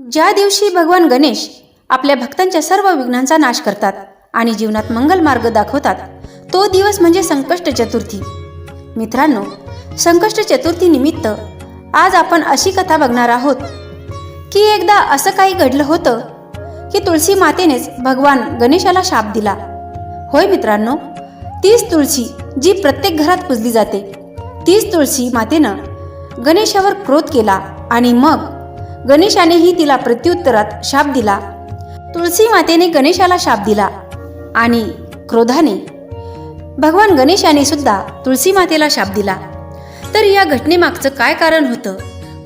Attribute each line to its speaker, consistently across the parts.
Speaker 1: ज्या दिवशी भगवान गणेश आपल्या भक्तांच्या सर्व विघ्नांचा नाश करतात आणि जीवनात मंगल मार्ग दाखवतात, तो दिवस म्हणजे संकष्ट चतुर्थी. मित्रांनो, संकष्ट चतुर्थी निमित्त आज आपण अशी कथा बघणार आहोत की एकदा असं काही घडलं होतं की तुळशी मातेनेच भगवान गणेशाला शाप दिला. होय मित्रांनो, तीच तुळशी जी प्रत्येक घरात पूजली जाते, तीच तुळशी मातेनं गणेशावर क्रोध केला आणि मग गणेशानेही तिला प्रत्युत्तरात शाप दिला. तुळशी मातेने गणेशाला शाप दिला आणि क्रोधाने भगवान गणेशाने सुद्धा तुळशी मातेला शाप दिला. तर या घटनेमागचं काय कारण होतं,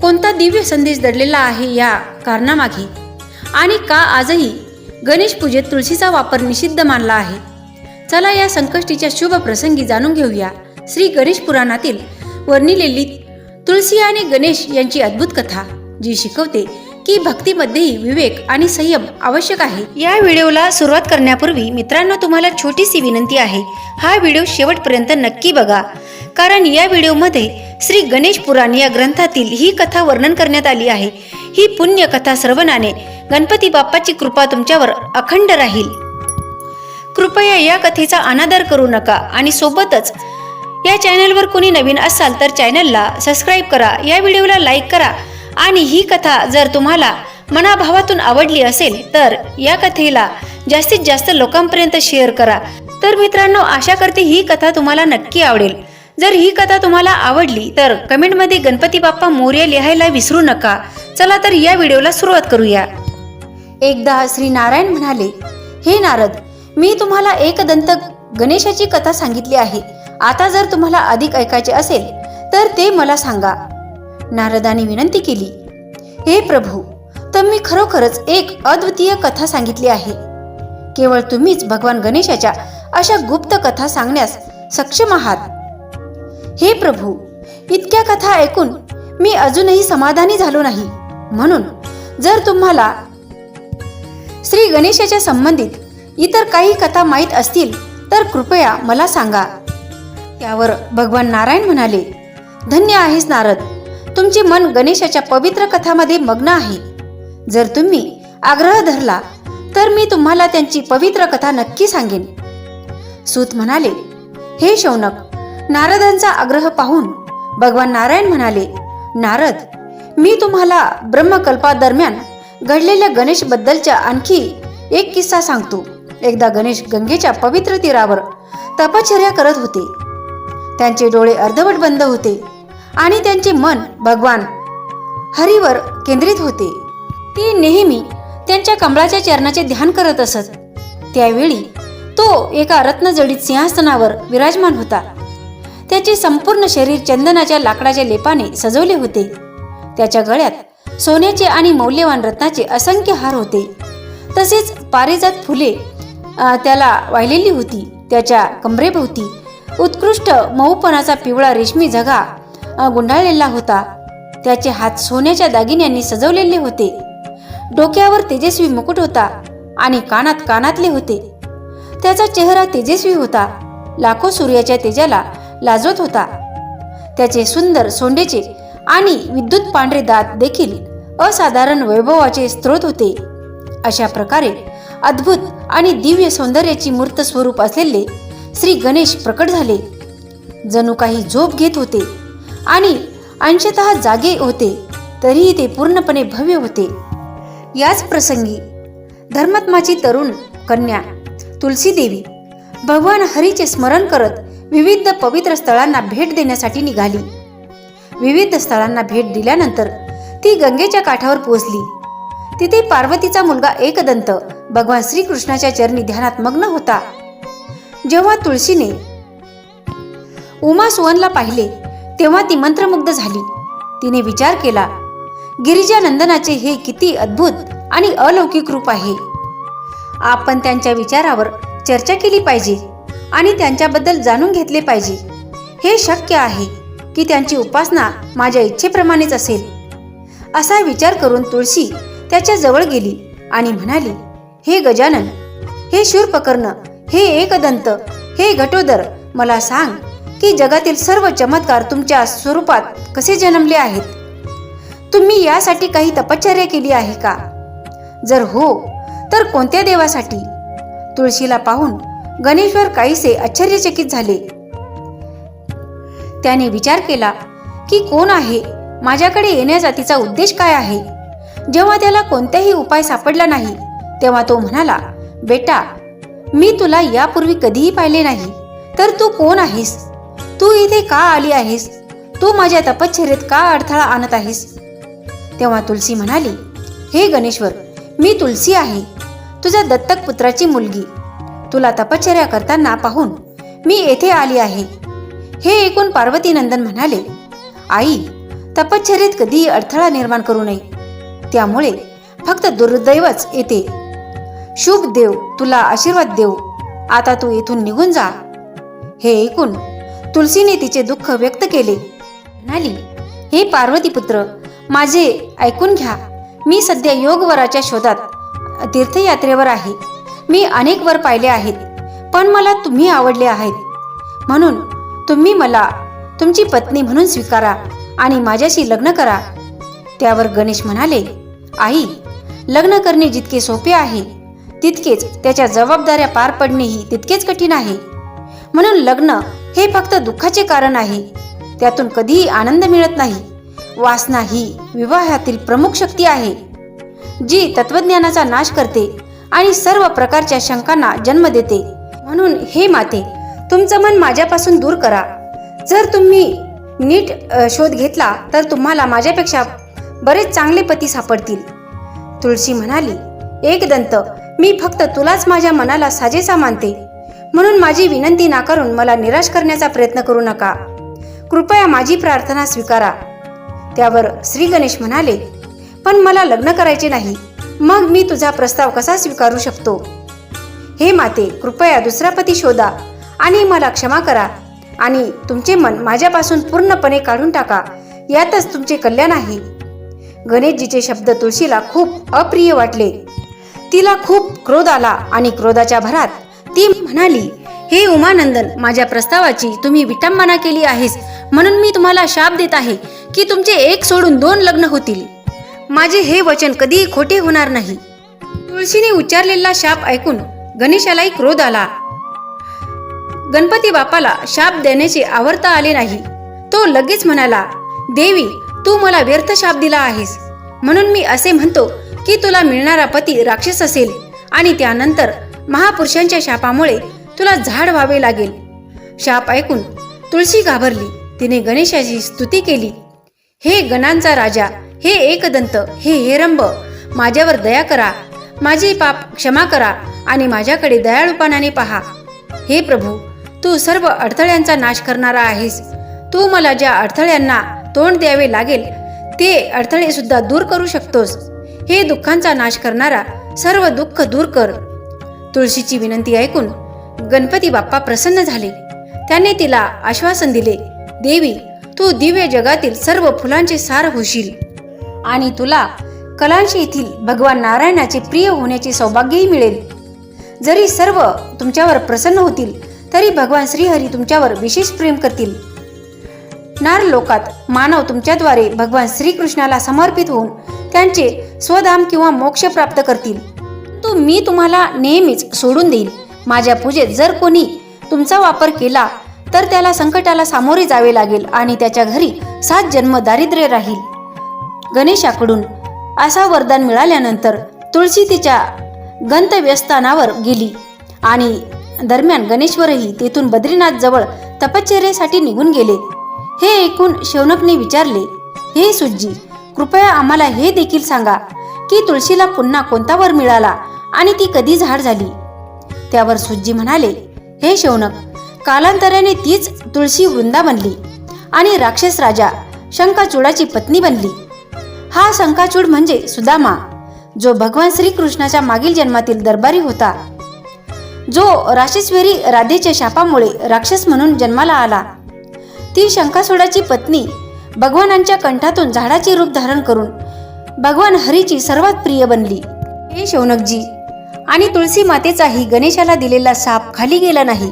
Speaker 1: कोणता दिव्य संदेश दडलेला आहे या कारणामागे, आणि का आजही गणेश पूजेत तुळशीचा वापर निषिद्ध मानला आहे, चला या संकष्टीच्या शुभ प्रसंगी जाणून घेऊया. श्री गणेश पुराणातील वर्णिलेली तुळशी आणि गणेश यांची अद्भुत कथा, जी शिकवते की भक्तीमध्येही विवेक आणि संयम आवश्यक आहे. या व्हिडिओला सुरुवात करण्यापूर्वी मित्रांनो, तुम्हाला छोटीशी विनंती आहे, हा व्हिडिओ शेवटपर्यंत नक्की बघा, कारण या व्हिडिओमध्ये श्री गणेश पुराण या ग्रंथातील ही कथा वर्णन करण्यात आली आहे. ही पुण्य कथा श्रवणाने गणपती बाप्पाची कृपा तुमच्यावर अखंड राहील. कृपया या कथेचा अनादर करू नका आणि सोबतच या चॅनलवर कोणी नवीन असाल तर चॅनलला सबस्क्राईब करा, या व्हिडिओला लाईक करा आणि ही कथा जर तुम्हाला मनाभावातून आवडली असेल तर या कथेला जास्तीत जास्त लोकांपर्यंत शेअर करा. तर मित्रांनो, आशा करते ही कथा तुम्हाला नक्की आवडेल. जर ही कथा तुम्हाला आवडली तर कमेंटमध्ये गणपती बाप्पा मोरया लिहायला विसरू नका. चला तर या व्हिडिओला सुरुवात करूया. एकदा श्री नारायण म्हणाले, हे नारद, मी तुम्हाला एकदंत गणेशाची कथा सांगितली आहे. आता जर तुम्हाला अधिक ऐकायचे असेल तर ते मला सांगा. नारदाने विनंती केली, हे प्रभू, तुम्ही खरोखरच एक अद्वितीय कथा सांगितली आहे. केवळ तुम्हीच भगवान गणेशाच्या अशा गुप्त कथा सांगण्यास सक्षम आहात. हे प्रभू, इतक्या कथा ऐकून मी अजूनही समाधानी झालो नाही. म्हणून जर तुम्हाला श्री गणेशाच्या संबंधित इतर काही कथा माहीत असतील तर कृपया मला सांगा. त्यावर भगवान नारायण म्हणाले, धन्य आहेस नारद, तुमचे मन गणेशाच्या पवित्र कथामध्ये मग्न आहे. जर तुम्ही आग्रह धरला तर मी तुम्हाला त्यांची पवित्र कथा नक्की सांगेन. सूत म्हणाले, हे शौनक, नारदांचा आग्रह पाहून भगवान नारायण म्हणाले, नारद, मी तुम्हाला ब्रह्मकल्पादरम्यान घडलेल्या गणेश बद्दलच्या आणखी एक किस्सा सांगतो. एकदा गणेश गंगेच्या पवित्र तीरावर तपश्चर्या करत होते. त्यांचे डोळे अर्धवट बंद होते आणि त्यांचे मन भगवान हरीवर केंद्रित होते. ते नेहमी त्यांच्या कमळाच्या चरणाचे ध्यान करत असत. त्यावेळी तो एका रत्नजडित सिंहासनावर विराजमान होता. त्याचे संपूर्ण शरीर चंदनाच्या लाकडाच्या लेपाने सजवले होते. त्याच्या गळ्यात सोन्याचे आणि मौल्यवान रत्नाचे असंख्य हार होते. तसेच पारिजात फुले त्याला वाहिलेली होती. त्याच्या कमरेभोवती उत्कृष्ट मऊपणाचा पिवळा रेशमी झगा गुंडाळलेला होता. त्याचे हात सोन्याच्या दागिन्यांनी सजवलेले होते. डोक्यावर तेजस्वी मुकुट होता आणि कानात कानातले होते. त्याचा चेहरा तेजस्वी होता, लाखो सूर्याच्या तेजाला लाजवत होता. त्याचे सुंदर सोंडेचे आणि विद्युत पांढरे दात देखील असाधारण वैभवाचे स्रोत होते. अशा प्रकारे अद्भुत आणि दिव्य सौंदर्याची मूर्त स्वरूप असलेले श्री गणेश प्रकट झाले. जणू काही झोप घेत होते आणि अंशतः जागे होते, तरीही ते पूर्णपणे भव्य होते. याच प्रसंगी धर्मात्माची तरुण कन्या तुलसी देवी भगवान हरीचे स्मरण करत विविध पवित्र स्थळांना भेट देण्यासाठी निघाली. विविध स्थळांना भेट दिल्यानंतर ती गंगेच्या काठावर पोहोचली. तिथे पार्वतीचा मुलगा एकदंत भगवान श्रीकृष्णाच्या चरणी ध्यानात मग्न होता. जेव्हा तुळशीने उमा सुवनला पाहिले तेव्हा ती मंत्रमुग्ध झाली. तिने विचार केला, गिरिजानंदनाचे हे किती अद्भुत आणि अलौकिक रूप आहे. आपण त्यांच्या विचारावर चर्चा केली पाहिजे आणि त्यांच्याबद्दल जाणून घेतले पाहिजे. हे शक्य आहे की त्यांची उपासना माझ्या इच्छेप्रमाणेच असेल. असा विचार करून तुळशी त्याच्या जवळ गेली आणि म्हणाली, हे गजानन, हे शूर्पकर्ण, हे एकदंत, हे घटोदर, मला सांग की जगातील सर्व चमत्कार तुमच्या स्वरूपात कसे जन्मले आहेत. तुम्ही यासाठी काही तपश्चर्या केली आहे का? जर हो तर कोणत्या देवासाठी? तुळशीला पाहून गणेश्वर काहीसे आश्चर्यचकित झाले. त्याने विचार केला की कोण आहे, माझ्याकडे येण्याचा तिचा उद्देश काय आहे. जेव्हा त्याला कोणताही उपाय सापडला नाही तेव्हा तो म्हणाला, बेटा, मी तुला यापूर्वी कधीही पाहिले नाही, तर तू कोण आहेस? तू इथे का आली आहेस? तू माझ्या तपश्चर्येत का अडथळा आणत आहेस? तेव्हा तुलसी म्हणाली, हे गणेश्वर, मी तुलसी आहे, तुझ्या दत्तक पुत्राची मुलगी. तुला तपश्चर्या करताना पाहून मी येथे आली आहे. हे ऐकून पार्वती नंदन म्हणाले, आई, तपश्चर्येत कधीही अडथळा निर्माण करू नये, त्यामुळे फक्त दुर्दैवच येते. शुभ देव तुला आशीर्वाद देव, आता तू येथून निघून जा. हे ऐकून तुलसीने तिचे दुःख व्यक्त केले. म्हणाली, हे पार्वती पुत्र, माझे ऐकून घ्या. मी सध्या योगवराच्या शोधात तीर्थयात्रेवर आहे. मी अनेक वर पाहिले आहेत, पण मला तुम्ही आवडले आहेत, म्हणून तुम्ही मला तुमची पत्नी म्हणून स्वीकारा आणि माझ्याशी लग्न करा. त्यावर गणेश म्हणाले, आई, लग्न करणे जितके सोपे आहे तितकेच त्याच्या जबाबदाऱ्या पार पडणेही तितकेच कठीण आहे. म्हणून लग्न हे फक्त दुःखाचे कारण आहे, त्यातून कधीही आनंद मिळत नाही. वासना ही विवाहातील प्रमुख शक्ती आहे, जी तत्वज्ञानाचा नाश करते आणि सर्व प्रकारच्या शंकांना जन्म देते. म्हणून हे माते, तुमचं मन माझ्यापासून दूर करा. जर तुम्ही नीट शोध घेतला तर तुम्हाला माझ्यापेक्षा बरेच चांगले पती सापडतील. तुळशी म्हणाली, एकदंत, मी फक्त तुलाच माझ्या मनाला साजेसा मानते, म्हणून माझी विनंती नाकारून मला निराश करण्याचा प्रयत्न करू नका. कृपया माझी प्रार्थना स्वीकारा. त्यावर श्री गणेश म्हणाले, पण मला लग्न करायचे नाही, मग मी तुझा प्रस्ताव कसा स्वीकारू शकतो? हे माते, कृपया दुसरा पती शोधा आणि मला क्षमा करा आणि तुमचे मन माझ्यापासून पूर्णपणे काढून टाका, यातच तुमचे कल्याण आहे. गणेशजीचे शब्द तुळशीला खूप अप्रिय वाटले. तिला खूप क्रोध आला आणि क्रोधाच्या भरात ती म्हणाली, हे उमानंदन, माझ्या प्रस्तावाची तुम्ही विटंबना केली आहेस, म्हणून मी तुम्हाला शाप देत आहे की तुमचे एक सोडून 2 लग्न होतील. माझे हे वचन कधीही खोटे होणार नाही. तुळशीने उच्चारलेला शाप ऐकून गणेशालाही क्रोध आला. गणपती बाप्पाला शाप देण्याचे आवर्ता आले नाही. तो लगेच म्हणाला, देवी, तू मला व्यर्थ शाप दिला आहेस, म्हणून मी असे म्हणतो की तुला मिळणारा पती राक्षस असेल आणि त्यानंतर महापुरुषांच्या शापामुळे तुला झाड व्हावे लागेल. शाप ऐकून तुळशी घाबरली. तिने गणेशाची स्तुती केली. हे गणांचा राजा, हे एकदंत, हे हेरंब, माझ्यावर दया करा, माझे पाप क्षमा करा आणि माझ्याकडे दयाळूपणाने पहा. हे प्रभू, तू सर्व अडथळ्यांचा नाश करणारा आहेस. तू मला ज्या अडथळ्यांना तोंड द्यावे लागेल ते अडथळे सुद्धा दूर करू शकतोस. हे दुःखांचा नाश करणारा, सर्व दुःख दूर कर. तुळशीची विनंती ऐकून गणपती बाप्पा प्रसन्न झाले. त्याने तिला आश्वासन दिले, देवी, तू दिव्य जगातील सर्व फुलांचे सार होशील आणि तुला कलांशी येथील भगवान नारायणाचे प्रिय होण्याचे सौभाग्यही मिळेल. जरी सर्व तुमच्यावर प्रसन्न होतील तरी भगवान श्रीहरी तुमच्यावर विशेष प्रेम करतील. नार लोकात मानव तुमच्याद्वारे भगवान श्रीकृष्णाला समर्पित होऊन त्यांचे स्वधाम किंवा मोक्ष प्राप्त करतील. मी तुम्हाला नेहमीच सोडून देईल. माझ्या पूजेत जर कोणी तुमचा वापर केला तर त्याला संकटाला सामोरे जावे लागेल आणि त्याच्या घरी 7 जन्म दारिद्र्य राहील. गणेशाकडून असा वरदान मिळाल्यानंतर तुळशी तिच्या गंतव्यस्थानावर गेली आणि दरम्यान गणेश्वरही तेथून बद्रीनाथ जवळ तपश्चर्येसाठी निघून गेले. हे ऐकून शौनकने विचारले, हे सुज्जी, कृपया आम्हाला हे देखील सांगा की तुळशीला पुन्हा कोणता वर मिळाला आणि ती कधी झाड झाली? त्यावर सुज्जी म्हणाले, हे शौनक, कालांतराने तीच तुळशी वृंदा बनली आणि राक्षस राजा शंकाचूडाची पत्नी बनली. हा शंकाचूड म्हणजे सुदामा, जो भगवान श्रीकृष्णाच्या मागील जन्मातील दरबारी होता, जो राक्षसेश्वरी राधेच्या शापामुळे राक्षस म्हणून जन्माला आला. ती शंकाचूडाची पत्नी भगवानांच्या कंठातून झाडाचे रूप धारण करून भगवान हरीची सर्वात प्रिय बनली. हे शौनकजी, आणि तुळसी मातेचाही गणेशाला दिलेला शाप खाली गेला नाही,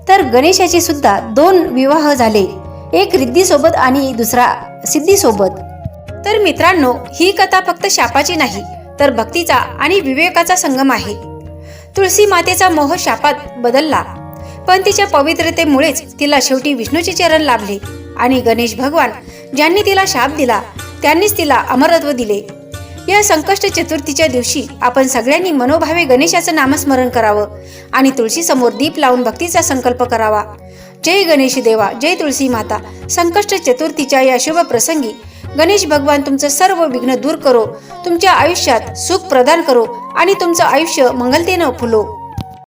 Speaker 1: तर गणेशाचे सुद्धा 2 विवाह झाले, एक रिद्धी सोबत आणि दुसरा सिद्धी सोबत. तर मित्रांनो, ही कथा फक्त शापाची नाही तर भक्तीचा आणि विवेकाचा संगम आहे. तुळशी मातेचा मोह शापात बदलला, पण तिच्या पवित्रतेमुळेच तिला शेवटी विष्णूचे चरण लाभले आणि गणेश भगवान ज्यांनी तिला शाप दिला त्यांनीच तिला अमरत्व दिले. या संकष्ट चतुर्थीच्या दिवशी आपण सगळ्यांनी मनोभावे गणेशाचं नामस्मरण करावं आणि तुळशी समोर दीप लावून भक्तीचा संकल्प करावा. जय गणेश देवा, जय तुळशी माता. संकष्ट चतुर्थीच्या या शुभ प्रसंगी गणेश भगवान तुमचं सर्व विघ्न दूर करो, तुमच्या आयुष्यात सुख प्रदान करो आणि तुमचं आयुष्य मंगलतेनं फुलो.